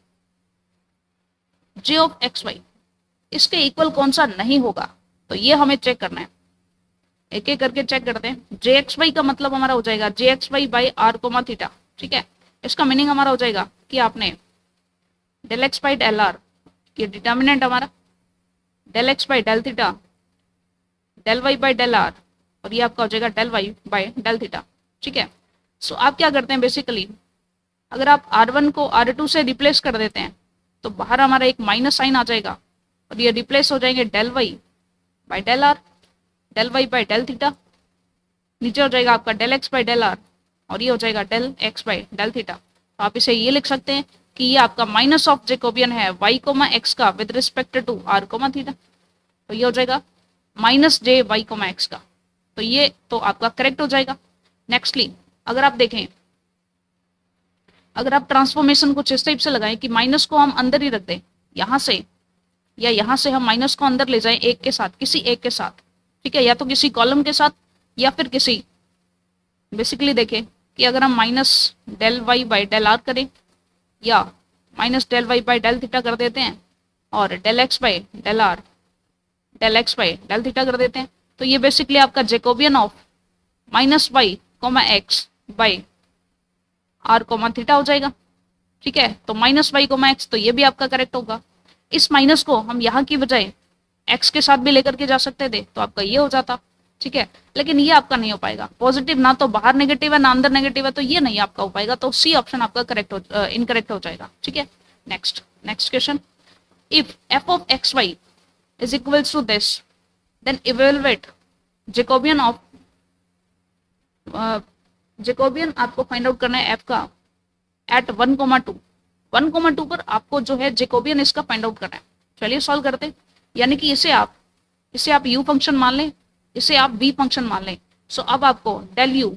J of X Y इसके इक्वल कौन सा नहीं होगा, तो ये हमें चेक करना है। एक एक करके चेक करते हैं। जे एक्स वाई का मतलब हमारा हो जाएगा J X Y by R comma theta, ठीक है। इसका मीनिंग हमारा हो जाएगा कि आपने del X by del R, ये डिटर्मिनेंट हमारा, del X by del theta, del Y by del R, और ये आपका हो जाएगा del Y by del theta, ठीक है। सो आप क्या करते हैं बेसिकली, अगर आप R1 को R2 से रिप्लेस कर देते हैं तो बाहर हमारा एक माइनस साइन आ जाएगा और ये रिप्लेस हो जाएंगे del Y by del R, del Y by del theta, नीचे हो जाएगा आपका del X by del R और ये हो जाएगा del X by del theta. तो आप इसे ये लिख सकते हैं कि ये आपका माइनस ऑफ जेकोबियन है वाई कोमा एक्स का with respect to R comma theta, तो ये हो जाएगा minus J Y comma X का, तो ये तो आपका करेक्ट हो जाएगा। नेक्स्टली अगर आप देखें, अगर आप ट्रांसफॉर्मेशन कुछ इस टाइप से लगाएं कि माइनस को हम अंदर ही रख दें यहाँ से, या यहाँ से हम माइनस को अंदर ले जाएं एक के साथ, किसी एक के साथ, ठीक है, या तो किसी कॉलम के साथ या फिर किसी, बेसिकली देखें कि अगर हम minus del Y by del R करें या minus del Y by del theta कर देते हैं और del X by del R, del X by del theta कर देते हैं, तो ये बेसिकली आपका Jacobian of minus Y comma X by R comma theta हो जाएगा, ठीक है। तो माइनस वाई कोमा एक्स, तो ये भी आपका करेक्ट होगा। इस माइनस को हम यहाँ की बजाय एक्स के साथ भी लेकर के जा सकते थे तो आपका ये हो जाता, ठीक है, लेकिन ये आपका नहीं हो पाएगा। पॉजिटिव ना तो बाहर नेगेटिव है ना अंदर नेगेटिव है, तो ये नहीं आपका हो पाएगा, तो सी ऑप्शन आपका करेक्ट इनकरेक्ट हो जाएगा, ठीक है। Next question, if F of X Y is equals to this then evaluate Jacobian of, Jacobian आपको फाइंड आउट करना है एफ का एट 1,2, 1,2 पर आपको जो है जेकोबियन इसका फाइंड आउट करना है। चलिए सॉल्व करते हैं, यानी कि इसे आप u फंक्शन मान लें, इसे आप v फंक्शन मान लें। सो अब आपको डेल u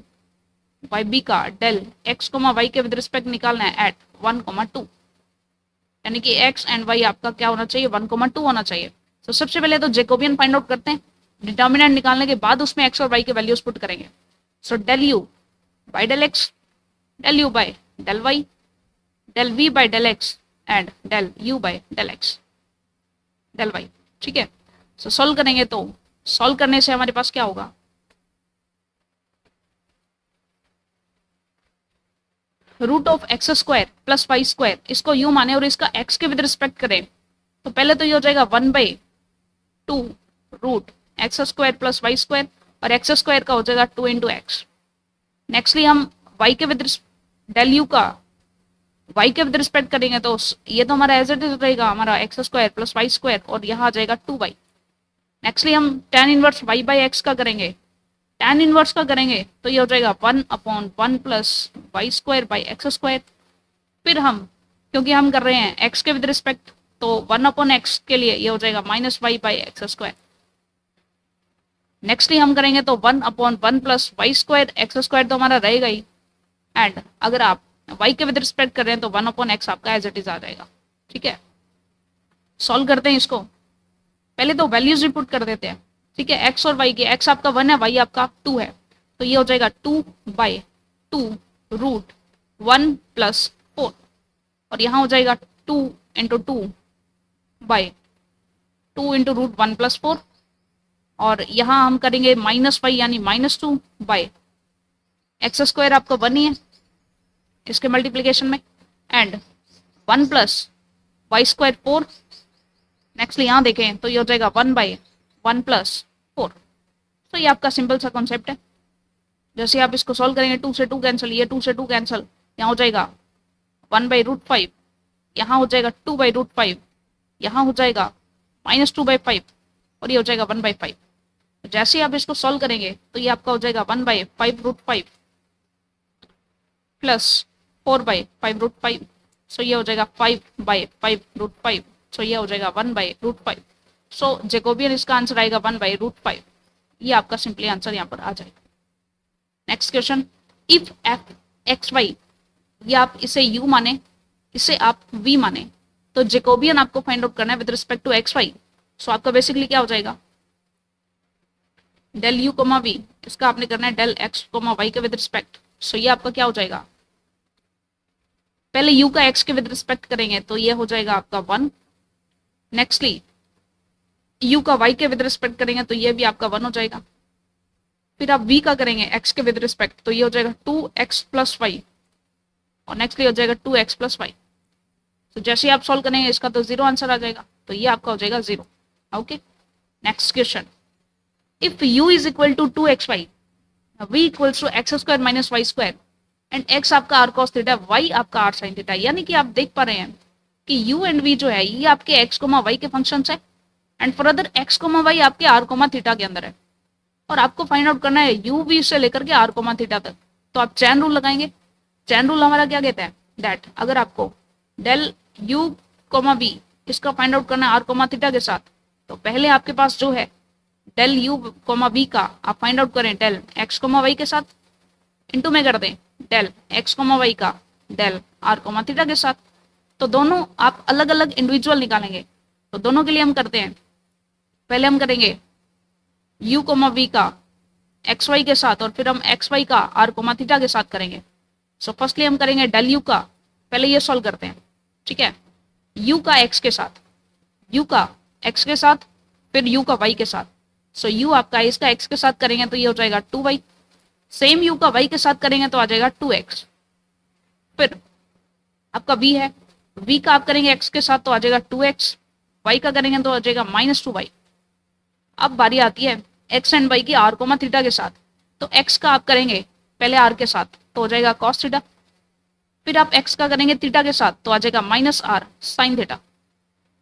बाई b का डेल x कोमा y के विद रिस्पेक्ट निकालना है एट 1,2, यानी कि x एंड y आपका क्या होना चाहिए, 1,2 होना चाहिए। तो सबसे पहले तो जेकोबियन फाइंड आउट करते हैं, डिटर्मिनेंट निकालने के बाद उसमें x और y के वैल्यूज पुट करेंगे। So del u by del x, del u by del y, del v by del x and del u by del x del y, ठीक है। सो सॉल्व करेंगे, तो सॉल्व करने से हमारे पास क्या होगा, root of X square plus Y square, इसको यू माने और इसका एक्स के विद रिस्पेक्ट करें, तो पहले तो ये हो जाएगा 1/2 root X square plus Y square, और एक्स स्क्वायर का हो जाएगा 2 इंटू एक्स। नेक्स्टली हम वाई के विद डेल यू का वाई के विद रिस्पेक्ट करेंगे, तो ये तो हमारा एज इट इज रहेगा हमारा X square plus Y square, और यहाँ आ जाएगा 2y। नेक्स्टली हम tan inverse y by X का करेंगे, tan इनवर्स का करेंगे तो ये हो जाएगा 1/1 plus Y square by X square. फिर हम, क्योंकि हम कर रहे हैं x के विद रिस्पेक्ट, तो 1/x के लिए ये हो जाएगा minus Y by X square. Nextly हम करेंगे तो 1/1 plus Y square, X square तो हमारा रहेगा ही, एंड अगर आप y के विद रिस्पेक्ट कर रहे हैं तो 1/x आपका एज इट इज आ जाएगा, ठीक है। सॉल्व करते हैं इसको, पहले तो वैल्यूज भी पुट कर देते हैं, ठीक है। x और y के, x आपका 1 है, y आपका 2 है, तो ये हो जाएगा 2/2 रूट 1 प्लस 4, और यहाँ हो जाएगा 2 into 2 by 2 into root 1 plus 4, और यहाँ हम करेंगे माइनस वाई यानी -2 बाई एक्स स्क्वायर आपका 1 ही है इसके मल्टीप्लीकेशन में, and 1 plus Y square 4। Nextly यहाँ देखें तो ये हो जाएगा 1/1 प्लस 4। तो ये आपका सिंपल सा कॉन्सेप्ट है। जैसे आप इसको सॉल्व करेंगे 2 से 2 कैंसिल, ये 2 से 2 कैंसिल, यहाँ हो जाएगा 1/√5, यहाँ हो जाएगा 2/√5, यहाँ हो जाएगा -2/5, और ये हो जाएगा 1/5। जैसे आप इसको सॉल्व करेंगे तो ये आपका हो जाएगा 1/5√5 प्लस 4/5√5, सो ये हो जाएगा 5/5√5, सो ये हो जाएगा 1/√5। सो जेकोबियन इसका आंसर आएगा 1/√5। ये आपका सिंपली आंसर यहाँ पर आ जाएगा। Next question, if F X Y, ये आप इसे u माने, इसे आप v माने, तो जेकोबियन आपको फाइंड आउट करना है with respect to X Y. So आपका बेसिकली क्या हो जाएगा, डेल u कोमा v, इसका आपने करना है डेल x कोमा y के विद रिस्पेक्ट, सो ये आपका क्या हो जाएगा, पहले u का x के विद रिस्पेक्ट करेंगे तो ये हो जाएगा आपका 1, नेक्स्टली u का y के विद रिस्पेक्ट करेंगे तो ये भी आपका 1 हो जाएगा, फिर आप v का करेंगे x के विद रिस्पेक्ट तो ये हो जाएगा 2x प्लस वाई, और नेक्स्टली हो जाएगा 2x प्लस वाई। तो जैसे ही आप सॉल्व करेंगे इसका तो 0 आंसर आ जाएगा, तो ये आपका हो जाएगा 0। Okay, next question, if u is equal to 2xy, v equals to x square minus Y square and x आपका r cos थीटा, y आपका r sin थीटा, यानी कि आप देख पा रहे हैं कि u एंड v जो है ये आपके x y के फंक्शंस है एंड फर्दर x y आपके r थीटा के अंदर है, और आपको फाइंड आउट करना है u v से लेकर के r थीटा तक। तो आप चैन रूल लगाएंगे। चैन रूल हमारा क्या कहता है, दैट अगर आपको डेल u v इसका फाइंड आउट करना है r थीटा के साथ, तो पहले आपके पास जो है डेल u v का आप फाइंड आउट करें डेल x y के साथ, इंटू में कर दें डेल x y का डेल r थीटा के साथ। तो दोनों आप अलग अलग इंडिविजुअल निकालेंगे, तो दोनों के लिए हम करते हैं, पहले हम करेंगे u v का xy के साथ और फिर हम xy का r थीटा के साथ करेंगे। सो फर्स्टली हम करेंगे डेल u का, पहले ये सॉल्व करते हैं, ठीक है, u का x के साथ, u का x के साथ, फिर u का y के साथ। सो u आपका इसका x के साथ करेंगे तो ये हो जाएगा 2y, सेम u का y के साथ करेंगे तो आ जाएगा 2x, फिर आपका v है, v का आप करेंगे x के साथ तो आ जाएगा 2x, y का करेंगे तो आ जाएगा -2y। अब बारी आती है x एंड y की r थीटा के साथ, तो x का आप करेंगे पहले r के साथ तो हो जाएगा cos थीटा, फिर आप x का करेंगे थीटा के साथ तो आ जाएगा -r sin थीटा,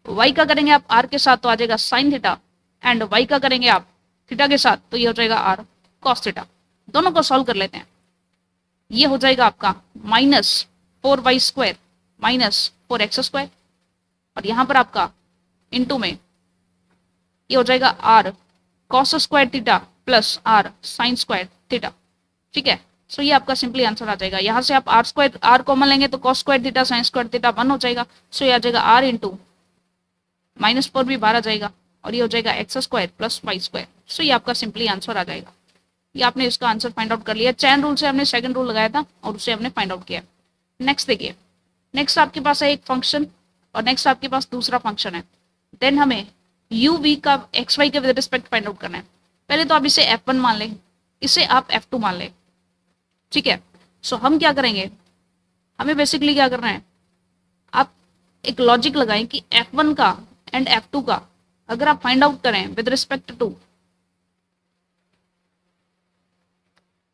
y का करेंगे आप r के साथ तो आ जाएगा sin थीटा, एंड y का करेंगे आप थीटा के साथ तो ये हो जाएगा r cos थीटा। दोनों को सॉल्व कर लेते हैं, ये हो जाएगा आपका -4y square minus 4x square, और यहाँ पर आपका इंटू में ये हो जाएगा r cos square theta plus r sin square theta, ठीक है। सो ये आपका सिंपली आंसर आ जाएगा। यहाँ से आप r कॉमन लेंगे तो cos square theta sin square theta 1 हो जाएगा। सो ये आ जाएगा r इंटू -4 भी बाहर आ जाएगा, और ये हो जाएगा x square plus Y square. So ये आपका सिंपली आंसर आ जाएगा। ये आपने इसका आंसर फाइंड आउट कर लिया। चैन रूल से हमने सेकंड रूल लगाया था और उससे हमने फाइंड आउट किया। नेक्स्ट देखिए, नेक्स्ट आपके पास है एक फंक्शन और नेक्स्ट आपके पास दूसरा फंक्शन है। देन हमें u v का एक्स वाई के विद रिस्पेक्ट फाइंड आउट करना है। पहले तो आप इसे f1 मान लें, इसे आप f2 मान लें, ठीक है। सो हम क्या करेंगे, हमें बेसिकली क्या करना है, आप एक लॉजिक लगाएं कि f1 का एंड f2 का अगर आप फाइंड आउट करें विद रिस्पेक्ट टू,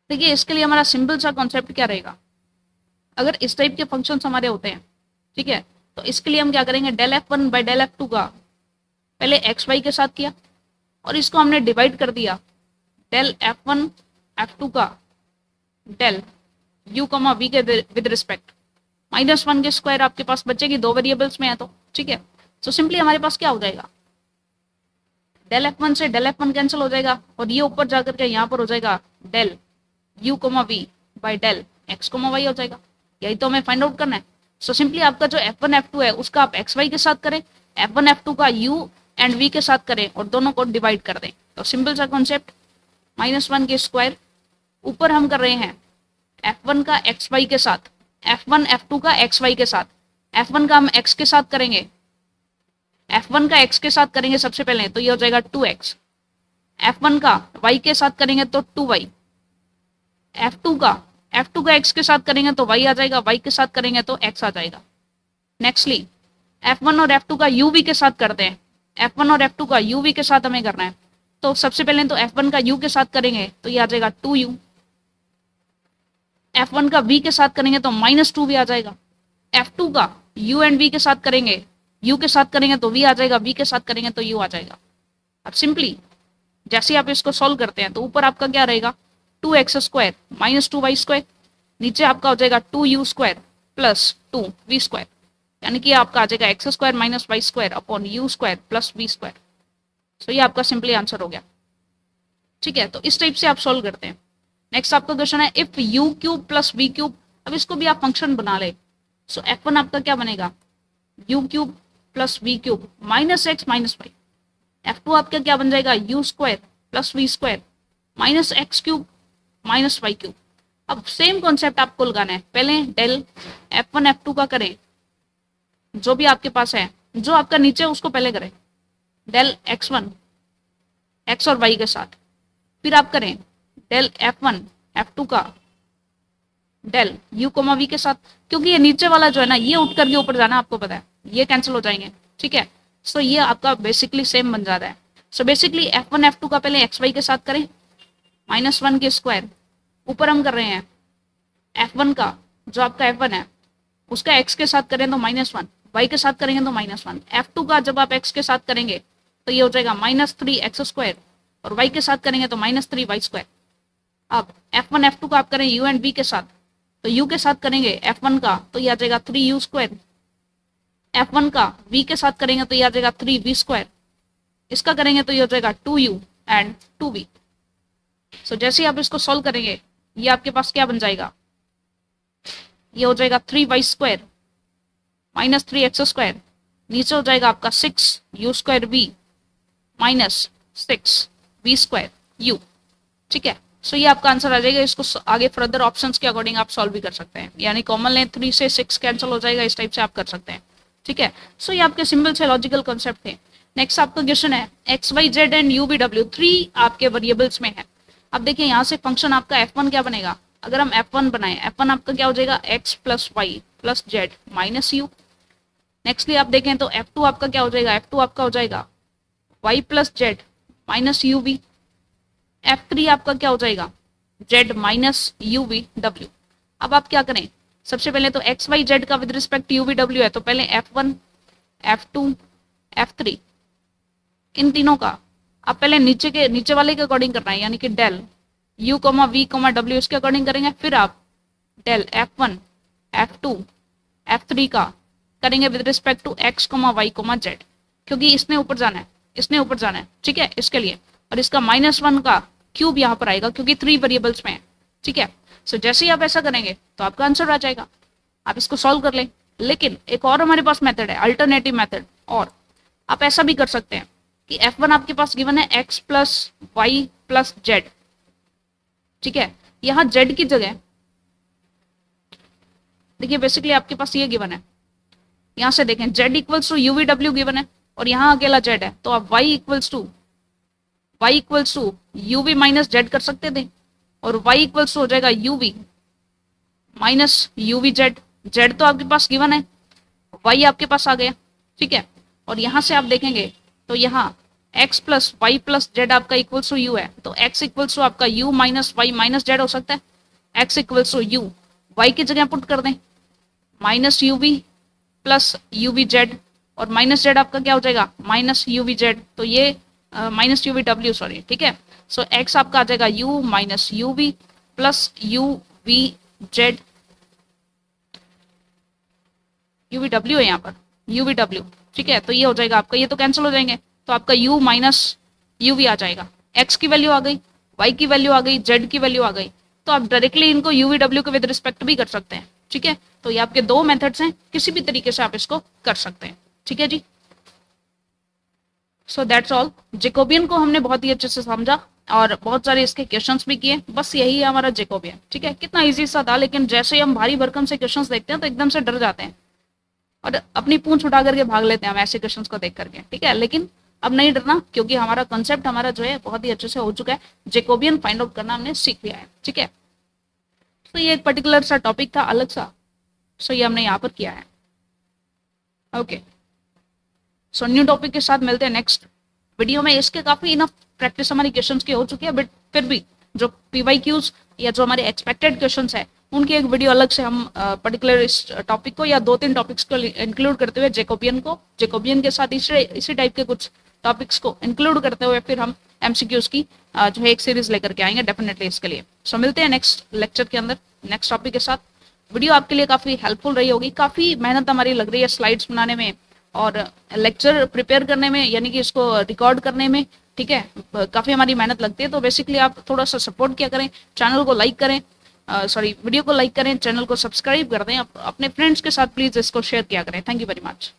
देखिए इसके लिए हमारा सिंपल सा कॉन्सेप्ट क्या रहेगा। अगर इस टाइप के फंक्शंस हमारे होते हैं, ठीक है, तो इसके लिए हम क्या करेंगे, del f1 by del f2 का पहले एक्स वाई के साथ किया और इसको हमने डिवाइड कर दिया डेल f1 f2 का डेल u v के विद रिस्पेक्ट -1 के स्क्वायर आपके पास बचेगी, दो वेरिएबल्स में है तो, ठीक है। सो सिंपली हमारे पास क्या हो जाएगा, डेल f1 से डेल f1 कैंसिल हो जाएगा और ये ऊपर जाकर के यहाँ पर हो जाएगा del u v by del x y हो जाएगा। यही तो हमें फाइंड आउट करना है। सो सिंपली आपका जो f1 f2 है उसका आप x y के साथ करें, f1 f2 का u एंड v के साथ करें और दोनों को डिवाइड कर दें। तो सिंपल सा कॉन्सेप्ट, -1 के स्क्वायर, ऊपर हम कर रहे हैं f1 का xy के साथ, f1 f2 का xy के साथ, f1 का हम x के साथ करेंगे, f1 का x के साथ करेंगे सबसे पहले तो ये हो जाएगा 2x, f1 का y के साथ करेंगे तो 2y, f2 का x के साथ करेंगे तो y आ जाएगा, y के साथ करेंगे तो x आ जाएगा। नेक्स्टली f1 और f2 का uv के साथ करते हैं, f1 और f2 का uv के साथ हमें करना है। तो सबसे पहले तो f1 का u के साथ करेंगे तो ये आ जाएगा 2u, f1 का v के साथ करेंगे तो -2 भी आ जाएगा, f2 का u एंड v के साथ करेंगे, u के साथ करेंगे तो v आ जाएगा, v के साथ करेंगे तो u आ जाएगा। अब सिंपली जैसे आप इसको सॉल्व करते हैं तो ऊपर आपका क्या रहेगा, 2x स्क्वायर -2y स्क्वायर, नीचे आपका हो जाएगा 2u square plus 2v square, यानी कि आपका आ जाएगा x square minus Y square upon u square plus v square. So ये आपका सिंपली आंसर हो गया, ठीक है। तो इस टाइप से आप सॉल्व करते हैं। नेक्स्ट आपका क्वेश्चन है if u cube plus v cube, अब इसको भी आप फंक्शन बना ले। सो f1 आपका क्या बनेगा, u cube plus v cube minus x minus Y, f2 आपका क्या बन जाएगा, u square plus v square minus x cube minus Y cube. अब सेम कॉन्सेप्ट आपको लगाना है, पहले डेल F1 F2 का करें, जो भी आपके पास है, जो आपका नीचे है उसको पहले करें, डेल X1 X और Y के साथ, फिर आप करें डेल F1 F2 का डेल U कोमा V के साथ, क्योंकि ये नीचे वाला जो है ना, ये उठ करके ऊपर जाना, आपको पता है, ये कैंसिल हो जाएंगे, ठीक है। सो ये आपका बेसिकली सेम बन जाता है। सो बेसिकली F1 F2 का पहले XY के साथ करें, -1 के स्क्वायर, ऊपर हम कर रहे हैं F1 का, जो आपका F1 है उसका x के साथ करें तो -1, y के साथ करेंगे तो -1, F2 का जब आप x के साथ करेंगे तो ये हो जाएगा -3x², और y के साथ करेंगे तो -3y²। अब F1 F2 का आप करें u एंड v के साथ, तो u के साथ करेंगे F1 का तो ये आ जाएगा 3u², F1 का v के साथ करेंगे तो ये आ जाएगा 3v², इसका करेंगे तो ये हो जाएगा 2u एंड 2v। सो जैसे ही आप इसको सॉल्व करेंगे, ये आपके पास क्या बन जाएगा, ये हो जाएगा 3y² -3x², नीचे हो जाएगा आपका 6u²v -6v²u, ठीक है। सो ये आपका आंसर आ जाएगा। इसको आगे फर्दर ऑप्शंस के अकॉर्डिंग आप सॉल्व भी कर सकते हैं, यानी कॉमन लें 3 से 6 कैंसिल हो जाएगा, इस टाइप से आप कर सकते हैं, ठीक है। सो ये आपके सिंपल से लॉजिकल कॉन्सेप्ट थे। नेक्स्ट आपका क्वेश्चन है X Y Z and U V W, 3 आपके वेरिएबल्स में है। अब देखिए यहाँ से फंक्शन आपका f1 क्या बनेगा, अगर हम f1 बनाए, f1 आपका क्या हो जाएगा x plus Y plus Z minus U. Nextly आप देखें तो f2 आपका क्या हो जाएगा, f2 आपका हो जाएगा y plus Z minus U V. f3 आपका क्या हो जाएगा, z minus U V W. अब आप क्या करें, सबसे पहले तो एक्स वाई जेड का with respect U V W है, तो पहले f1 f2 f3 इन तीनों का आप पहले नीचे वाले के अकॉर्डिंग करना है, यानी कि del u coma v comma w इसके अकॉर्डिंग करेंगे, फिर आप डेल f1 f2 f3 का करेंगे with respect to x comma y comma z, क्योंकि इसने ऊपर जाना है, इसने ऊपर जाना है, ठीक है, इसके लिए। और इसका -1 का क्यूब यहाँ पर आएगा क्योंकि 3 वेरिएबल्स में है, ठीक है। सो जैसे ही आप ऐसा करेंगे तो आपका आंसर आ जाएगा, आप इसको सॉल्व कर लें। लेकिन एक और हमारे पास मेथड है, अल्टरनेटिव मेथड, और आप ऐसा भी कर सकते हैं कि f1 आपके पास गिवन है x plus Y plus Z, ठीक है। यहाँ z की जगह देखिए बेसिकली आपके पास ये गिवन है, यहाँ से देखें z equals to U V W given है और यहाँ अकेला z है, तो आप y equals to U V minus Z कर सकते थे, और y इक्वल्स टू हो जाएगा U V minus U V Z. Z तो आपके पास गिवन है, y आपके पास आ गया, ठीक है। और यहाँ से आप देखेंगे तो यहाँ x plus Y plus Z आपका इक्वल्स टू यू है, तो x इक्वल्स टू आपका u minus Y minus Z हो सकता है। x equals to U y की जगह पुट कर दें minus U V plus U V Z, और माइनस जेड आपका क्या हो जाएगा, माइनस यू वी जेड, तो ये minus U V W, sorry, ठीक है। सो x आपका आ जाएगा u minus U V plus U V Z, U V W है यहाँ पर, यू वी डब्ल्यू, ठीक है। तो ये हो जाएगा आपका, ये तो कैंसिल हो जाएंगे, तो आपका u माइनस यू वी आ जाएगा। x की वैल्यू आ गई, y की वैल्यू आ गई, z की वैल्यू आ गई, तो आप डायरेक्टली इनको u वी डब्ल्यू के विद रिस्पेक्ट भी कर सकते हैं, ठीक है। तो ये आपके दो मेथड्स हैं, किसी भी तरीके से आप इसको कर सकते हैं, ठीक है जी। So that's all. जेकोबियन को हमने बहुत ही अच्छे से समझा और बहुत सारे इसके क्वेश्चंस भी किए, बस यही है हमारा जेकोबियन, ठीक है। कितना इजी सा था, लेकिन जैसे ही हम भारी भरकम से क्वेश्चंस देखते हैं तो एकदम से डर जाते हैं और अपनी पूंछ उठा करके भाग लेते हैं हम ऐसे क्वेश्चंस को देख करके, ठीक है। लेकिन अब नहीं डरना, क्योंकि हमारा कॉन्सेप्ट हमारा जो है बहुत ही अच्छे से हो चुका है, जेकोबियन फाइंड आउट करना हमने सीख लिया है, ठीक है। तो ये एक पर्टिकुलर सा टॉपिक था, अलग सा, सो ये हमने यहाँ पर किया है, ओके। सो न्यू टॉपिक के साथ मिलते हैं नेक्स्ट वीडियो में। इसके काफी इनफ प्रैक्टिस हमारी क्वेश्चंस की हो चुकी है, बट फिर भी जो पीवाईक्यूज या जो हमारे एक्सपेक्टेड क्वेश्चंस है उनकी एक वीडियो अलग से हम पर्टिकुलर इस टॉपिक को या 2-3 टॉपिक्स को इंक्लूड करते हुए जेकोबियन के साथ इसी टाइप के कुछ टॉपिक्स को इंक्लूड करते हुए फिर हम एमसीक्यूज की जो है एक सीरीज लेकर के आएंगे डेफिनेटली इसके लिए। सो मिलते हैं नेक्स्ट लेक्चर के अंदर नेक्स्ट टॉपिक के साथ। वीडियो आपके लिए काफी हेल्पफुल रही होगी, काफी मेहनत हमारी लग रही है स्लाइड्स बनाने में और लेक्चर प्रिपेयर करने में, यानी कि इसको रिकॉर्ड करने में, ठीक है, काफी हमारी मेहनत लगती है। तो बेसिकली आप थोड़ा सा सपोर्ट किया करें, चैनल को लाइक करें, वीडियो को लाइक करें, चैनल को सब्सक्राइब कर दें, अपने फ्रेंड्स के साथ प्लीज इसको शेयर किया करें। Thank you very much.